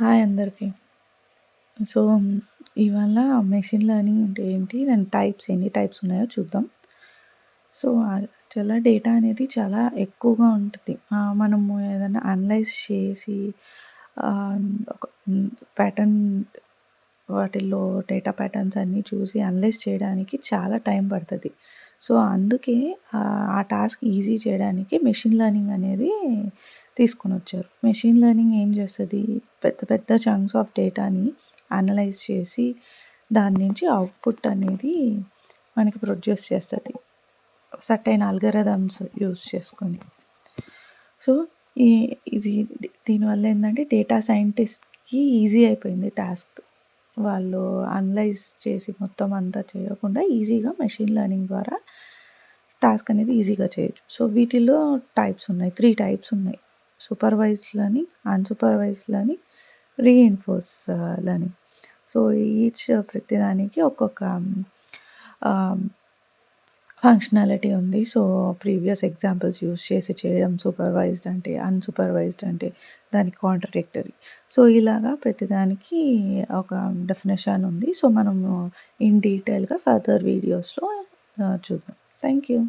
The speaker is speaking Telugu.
హాయ్ అందరికి. సో, ఇవాళ మెషిన్ లెర్నింగ్ అంటే ఏంటి? దాని టైప్స్ ఎన్ని టైప్స్ ఉన్నాయో చూద్దాం. సో, చాలా డేటా అనేది చాలా ఎక్కువగా ఉంటది. మనము ఏదైనా అనలైజ్ చేసి ఆహ్, ఒక ప్యాటర్న్ వాటిల్లో డేటా ప్యాటర్న్స్ అన్నీ చూసి అనలైజ్ చేయడానికి చాలా టైం పడతది. సో, అందుకే ఆ టాస్క్ ఈజీ చేయడానికి మెషిన్ లెర్నింగ్ అనేది తీసుకొనొచ్చారు. మెషిన్ లెర్నింగ్ ఏం చేస్తది? పెద్ద పెద్ద చంక్స్ ఆఫ్ డేటాని అనలైజ్ చేసి దాని నుంచి అవుట్‌పుట్ అనేది మనకి ప్రొడ్యూస్ చేస్తది. సర్టెన్ అల్గారిథమ్స్ యూజ్ చేసుకొని. సో, ఈ ఇది దీనివల్ల ఏందంటే డేటా సైంటిస్ట్‌కి ఈజీ అయిపోయింది టాస్క్. వాళ్ళు అనలైజ్ చేసి మొత్తం అంతా చేయకుండా ఈజీగా మెషిన్ లెర్నింగ్ ద్వారా టాస్క్ అనేది ఈజీగా చేయొచ్చు. సో, వీటిలో టైప్స్ ఉన్నాయి. 3 టైప్స్ ఉన్నాయి. Supervised learning, unsupervised learning, reinforce learning. So, ప్రతిదానికి ఒక్కొక్క ఆహ్, ఫంక్షనాలిటీ ఉంది. సో, ప్రీవియస్ ఎగ్జాంపుల్స్ యూజ్ చేసి చేయడం సూపర్వైజ్డ్ అంటే, అన్‌సూపర్వైజ్డ్ అంటే దానికి కాంట్రడిక్టరీ. సో, ఇలాగా ప్రతిదానికి ఒక డెఫినిషన్ ఉంది. సో, మనము ఇన్ డీటెయిల్‌గా ఫర్దర్ వీడియోస్‌లో చూద్దాం. Thank you.